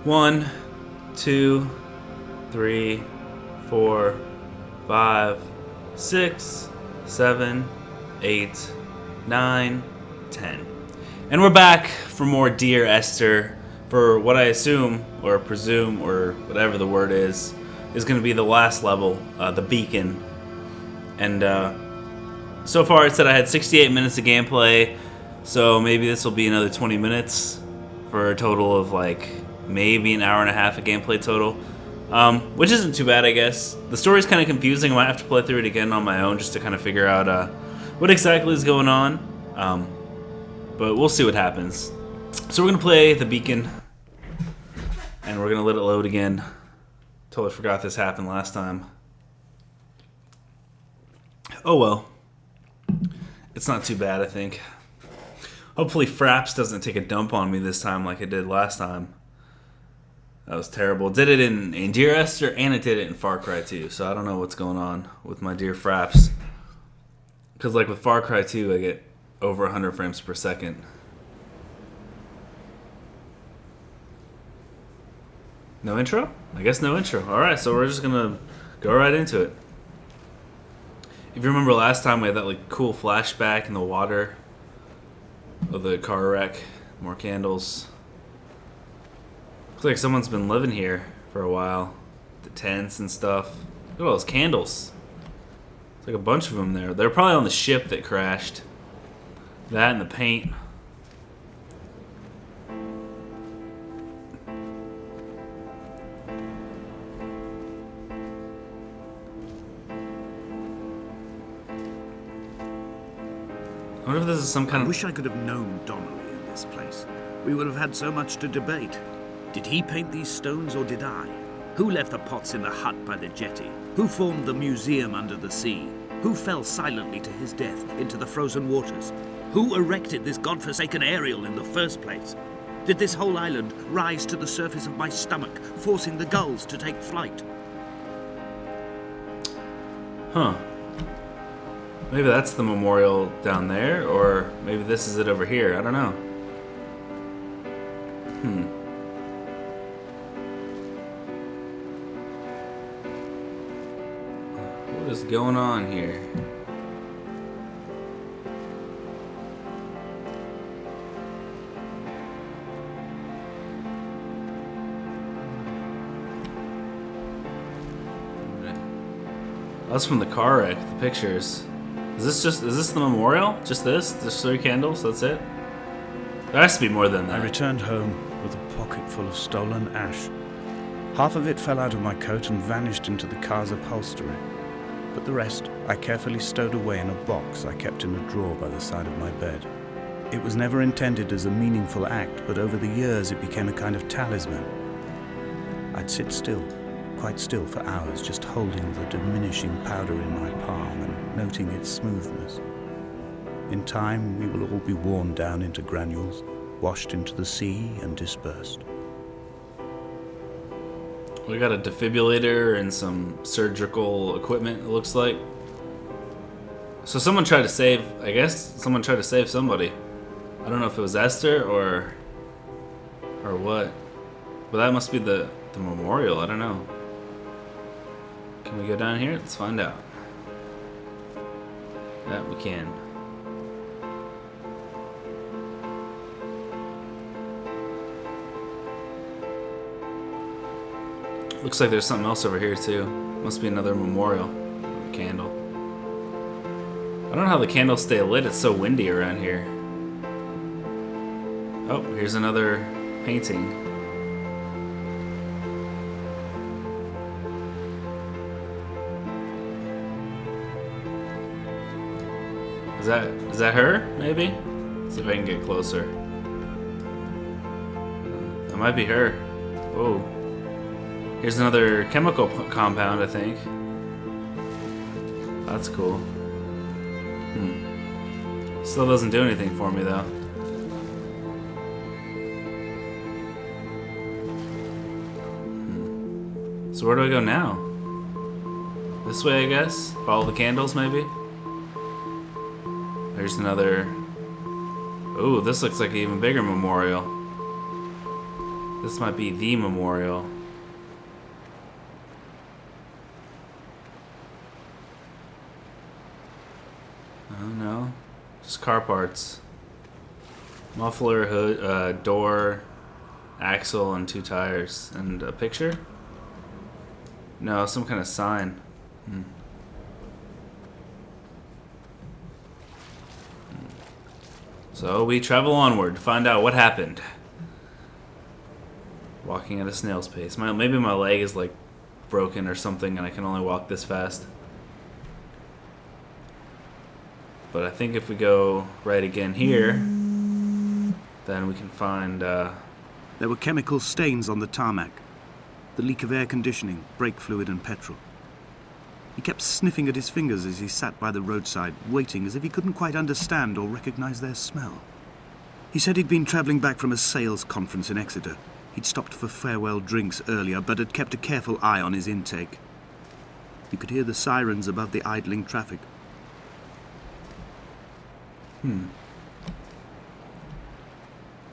1, 2, 3, 4, 5, 6, 7, 8, 9, 10. And we're back for more Dear Esther for what I assume, or presume, or whatever the word is going to be the last level, the beacon. And so far it said I had 68 minutes of gameplay, so maybe this will be another 20 minutes for a total of like maybe an hour and a half of gameplay total, which isn't too bad, I guess. The story's kind of confusing. I might have to play through it again on my own just to kind of figure out what exactly is going on, but we'll see what happens. So we're going to play the beacon, and we're going to let it load again. Totally forgot this happened last time. Oh well. It's not too bad, I think. Hopefully Fraps doesn't take a dump on me this time like it did last time. That was terrible. Did it in Dear Esther, and it did it in Far Cry 2, so I don't know what's going on with my dear Fraps. Because like with Far Cry 2, I get over 100 frames per second. No intro? I guess no intro. Alright, so we're just gonna go right into it. If you remember last time, we had that like cool flashback in the water of the car wreck. More candles. Looks like someone's been living here for a while. The tents and stuff. Look at all those candles. It's like a bunch of them there. They're probably on the ship that crashed. That and the paint. I wonder if this is some kind I of... wish I could have known Donnelly in this place. We would have had so much to debate. Did he paint these stones or did I? Who left the pots in the hut by the jetty? Who formed the museum under the sea? Who fell silently to his death into the frozen waters? Who erected this godforsaken aerial in the first place? Did this whole island rise to the surface of my stomach, forcing the gulls to take flight? Huh. Maybe that's the memorial down there, or maybe this is it over here. I don't know. What is going on here? That's from the car wreck, the pictures. Is this the memorial? Just this? Just 3 candles? That's it? There has to be more than that. I returned home with a pocket full of stolen ash. Half of it fell out of my coat and vanished into the car's upholstery. But the rest I carefully stowed away in a box I kept in a drawer by the side of my bed. It was never intended as a meaningful act, but over the years it became a kind of talisman. I'd sit still, quite still for hours, just holding the diminishing powder in my palm and noting its smoothness. In time, we will all be worn down into granules, washed into the sea and dispersed. We got a defibrillator and some surgical equipment, it looks like. So someone tried to save, I guess someone tried to save somebody. I don't know if it was Esther or what. But that must be the memorial, I don't know. Can we go down here? Let's find out. Yeah, we can. Looks like there's something else over here too. Must be another memorial. Candle. I don't know how the candles stay lit. It's so windy around here. Oh, here's another painting. Is that her, maybe? Let's see if I can get closer. That might be her. Whoa. Here's another chemical compound, I think. That's cool. Still doesn't do anything for me, though. So where do I go now? This way, I guess? Follow the candles, maybe? There's another... Ooh, this looks like an even bigger memorial. This might be the memorial. Oh no. Just car parts. Muffler, hood, door, axle, and 2 tires. And a picture? No, some kind of sign. So we travel onward to find out what happened. Walking at a snail's pace. Maybe my leg is like broken or something and I can only walk this fast. But I think if we go right again here, then we can find... There were chemical stains on the tarmac. The leak of air conditioning, brake fluid and petrol. He kept sniffing at his fingers as he sat by the roadside, waiting as if he couldn't quite understand or recognize their smell. He said he'd been travelling back from a sales conference in Exeter. He'd stopped for farewell drinks earlier, but had kept a careful eye on his intake. You could hear the sirens above the idling traffic.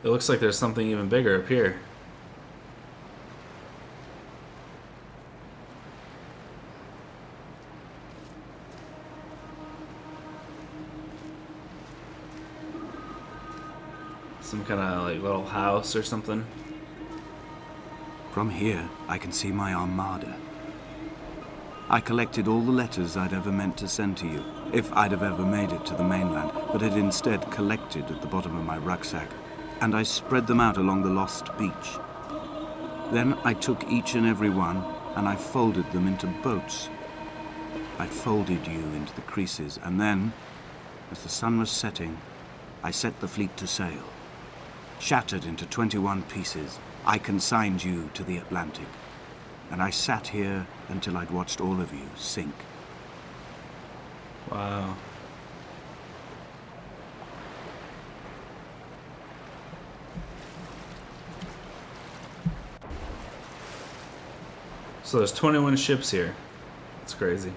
It looks like there's something even bigger up here. Some kind of like little house or something. From here, I can see my armada. I collected all the letters I'd ever meant to send to you, if I'd have ever made it to the mainland, but had instead collected at the bottom of my rucksack, and I spread them out along the lost beach. Then I took each and every one, and I folded them into boats. I folded you into the creases, and then, as the sun was setting, I set the fleet to sail. Shattered into 21 pieces, I consigned you to the Atlantic, and I sat here until I'd watched all of you sink. Wow. So there's 21 ships here. That's crazy.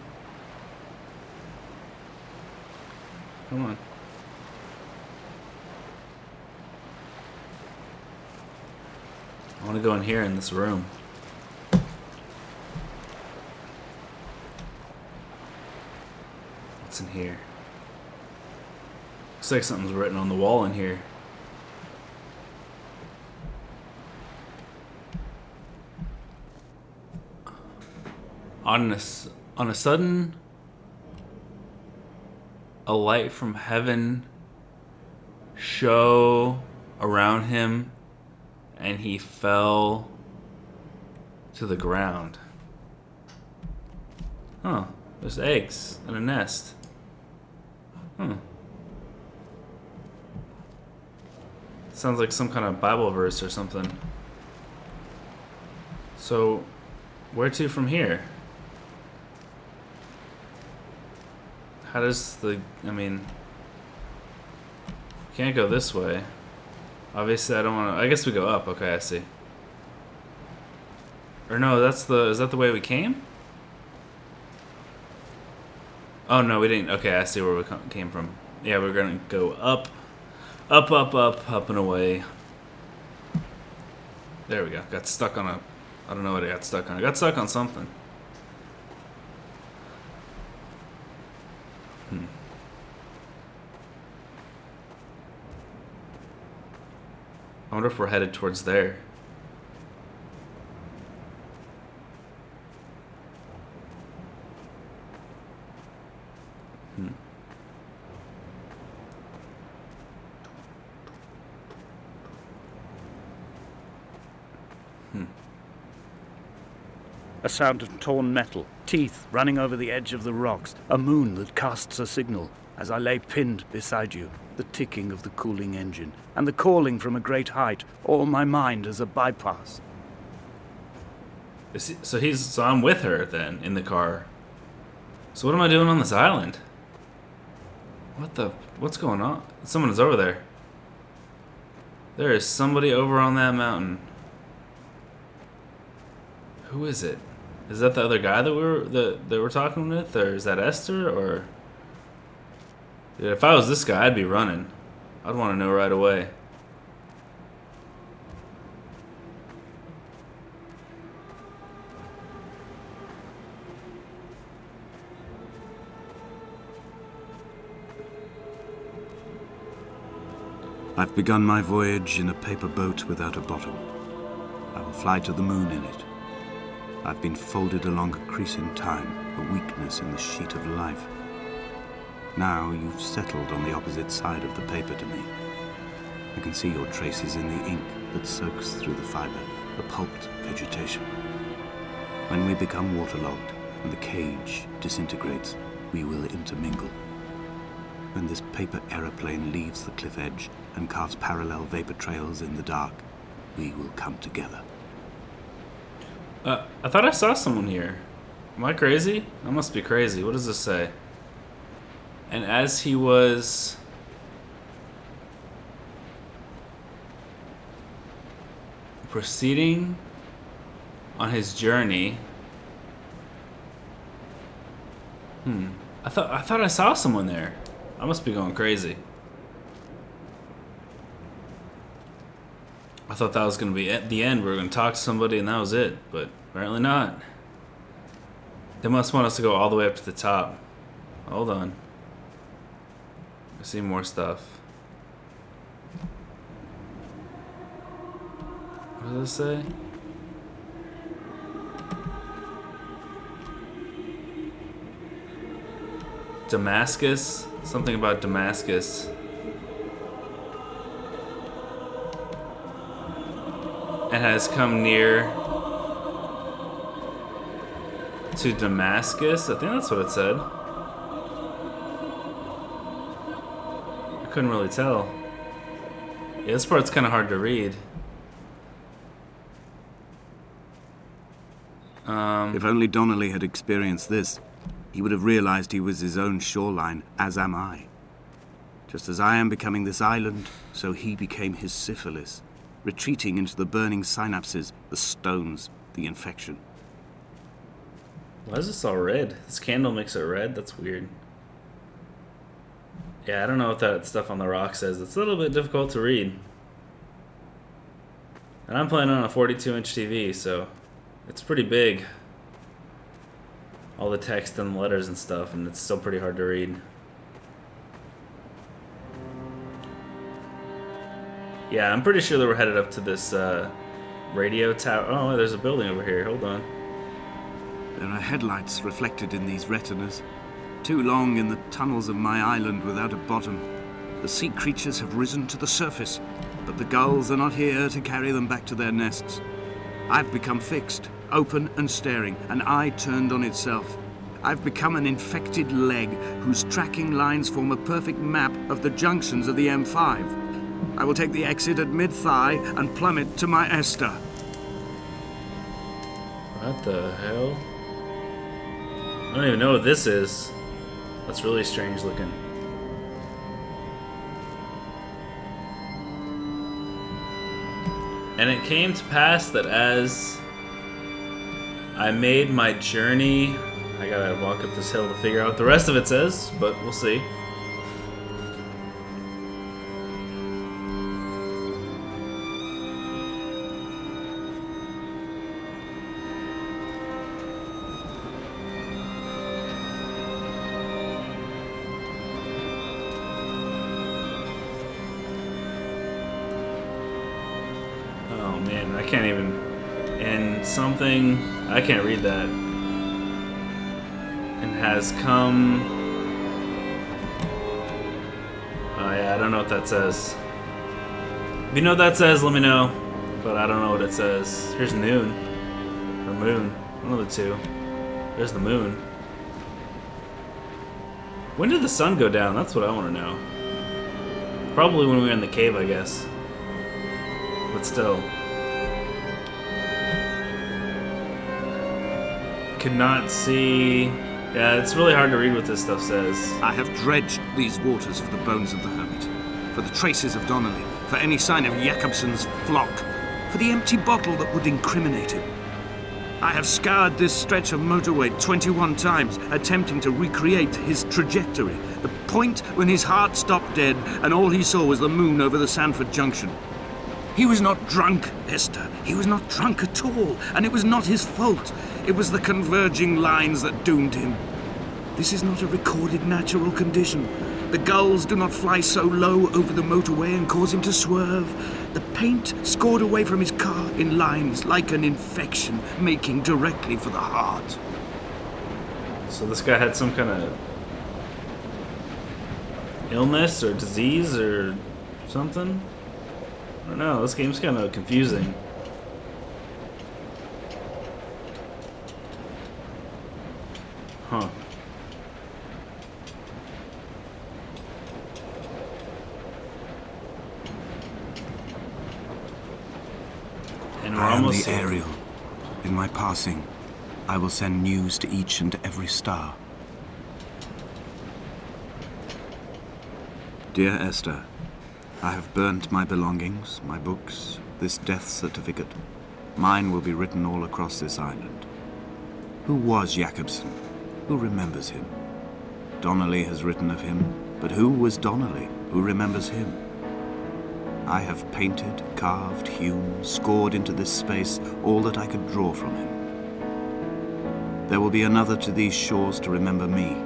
Come on. I want to go in here in this room. What's in here? Looks like something's written on the wall in here. On a sudden, a light from heaven shone around him, and he fell to the ground. Huh. There's eggs in a nest. Sounds like some kind of Bible verse or something. So, where to from here? How does can't go this way. Obviously, I don't want to... I guess we go up. Okay, I see. Or no, is that the way we came? Oh, no, we didn't. Okay, I see where we came from. Yeah, we're going to go up. Up, up, up, up and away. There we go. Got stuck on a... I don't know what I got stuck on. I got stuck on something. I wonder if we're headed towards there. A sound of torn metal, teeth running over the edge of the rocks, a moon that casts a signal. As I lay pinned beside you, the ticking of the cooling engine, and the calling from a great height, all my mind as a bypass. So I'm with her then, in the car. So what am I doing on this island? What's going on? Someone is over there. There is somebody over on that mountain. Who is it? Is that the other guy that we're talking with, or is that Esther, or? Dude, if I was this guy, I'd be running. I'd want to know right away. I've begun my voyage in a paper boat without a bottom. I will fly to the moon in it. I've been folded along a crease in time, a weakness in the sheet of life. Now you've settled on the opposite side of the paper to me. I can see your traces in the ink that soaks through the fiber, the pulped vegetation. When we become waterlogged and the cage disintegrates, we will intermingle. When this paper aeroplane leaves the cliff edge and carves parallel vapor trails in the dark, we will come together. I thought I saw someone here. Am I crazy? I must be crazy. What does this say? And as he was proceeding on his journey, I thought I saw someone there. I must be going crazy. I thought that was going to be at the end. We were going to talk to somebody and that was it. But apparently not. They must want us to go all the way up to the top. Hold on. I see more stuff. What does it say? Damascus? Something about Damascus. It has come near to Damascus. I think that's what it said. I couldn't really tell. Yeah, this part's kind of hard to read. If only Donnelly had experienced this, he would have realized he was his own shoreline, as am I. Just as I am becoming this island, so he became his syphilis, retreating into the burning synapses, the stones, the infection. Why is this all red? This candle makes it red? That's weird. Yeah, I don't know what that stuff on the rock says. It's a little bit difficult to read. And I'm playing on a 42-inch TV, so it's pretty big. All the text and letters and stuff, and it's still pretty hard to read. Yeah, I'm pretty sure that we're headed up to this radio tower. Oh, there's a building over here. Hold on. There are headlights reflected in these retinas. Too long in the tunnels of my island without a bottom. The sea creatures have risen to the surface, but the gulls are not here to carry them back to their nests. I've become fixed, open and staring, an eye turned on itself. I've become an infected leg whose tracking lines form a perfect map of the junctions of the M5. I will take the exit at mid-thigh and plummet to my Esther. What the hell? I don't even know what this is. That's really strange looking. And it came to pass that as I made my journey, I gotta walk up this hill to figure out what the rest of it says, but we'll see. Oh man, I can't even. And something. I can't read that. And has come. Oh yeah, I don't know what that says. If you know what that says, let me know. But I don't know what it says. Here's noon. Or moon. One of the two. There's the moon. When did the sun go down? That's what I want to know. Probably when we were in the cave, I guess. But still. Could not see. Yeah, it's really hard to read what this stuff says. I have dredged these waters for the bones of the hermit, for the traces of Donnelly, for any sign of Jakobsen's flock, for the empty bottle that would incriminate him. I have scoured this stretch of motorway 21 times, attempting to recreate his trajectory, the point when his heart stopped dead and all he saw was the moon over the Sanford Junction. He was not drunk, Esther. He was not drunk at all, and it was not his fault. It was the converging lines that doomed him. This is not a recorded natural condition. The gulls do not fly so low over the motorway and cause him to swerve. The paint scored away from his car in lines like an infection, making directly for the heart. So this guy had some kind of illness or disease or something? I don't know, this game's kind of confusing. Huh. And we're I am almost the Ariel. In my passing, I will send news to each and every star. Dear Esther, I have burnt my belongings, my books, this death certificate. Mine will be written all across this island. Who was Jakobsen? Who remembers him? Donnelly has written of him, but who was Donnelly? Who remembers him? I have painted, carved, hewn, scored into this space all that I could draw from him. There will be another to these shores to remember me.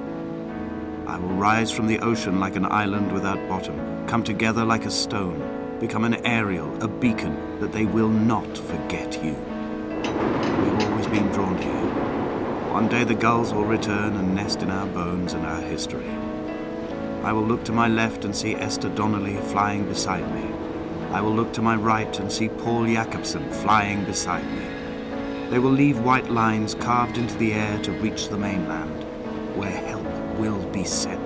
I will rise from the ocean like an island without bottom, come together like a stone, become an Ariel, a beacon, that they will not forget you. We have always been drawn here. One day the gulls will return and nest in our bones and our history. I will look to my left and see Esther Donnelly flying beside me. I will look to my right and see Paul Jakobsen flying beside me. They will leave white lines carved into the air to reach the mainland, where help will be sent.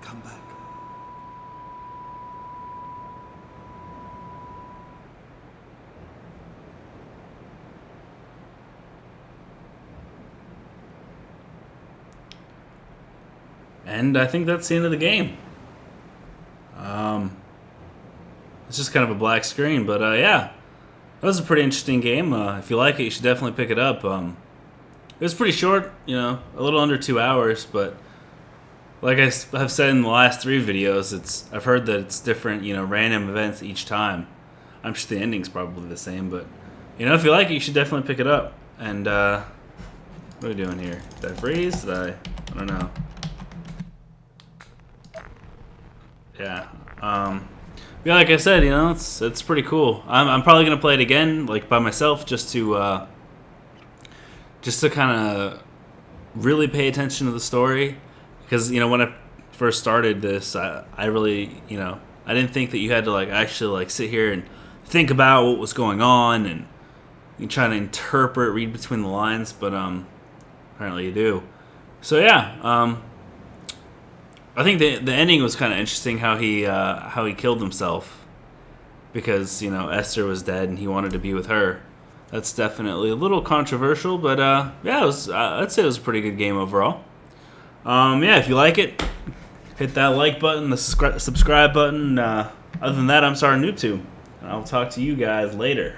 Come back. And I think that's the end of the game. It's just kind of a black screen, but yeah, that was a pretty interesting game. If you like it, you should definitely pick it up. It was pretty short, a little under 2 hours, but like have said in the last 3 videos, I've heard that it's different, random events each time. I'm sure the ending's probably the same, but if you like it, you should definitely pick it up. And what are we doing here? Did I freeze? I don't know. Yeah. Yeah, like I said, it's pretty cool. I'm probably gonna play it again, like by myself, just to kind of really pay attention to the story. Because when I first started this, I really I didn't think that you had to actually sit here and think about what was going on and You can try to interpret, read between the lines, but apparently you do. So yeah, I think the ending was kind of interesting. How he killed himself because Esther was dead and he wanted to be with her. That's definitely a little controversial, but yeah, I'd say it was a pretty good game overall. Yeah, if you like it, hit that like button, the subscribe button. Other than that, I'm sorry, noob tube. And I'll talk to you guys later.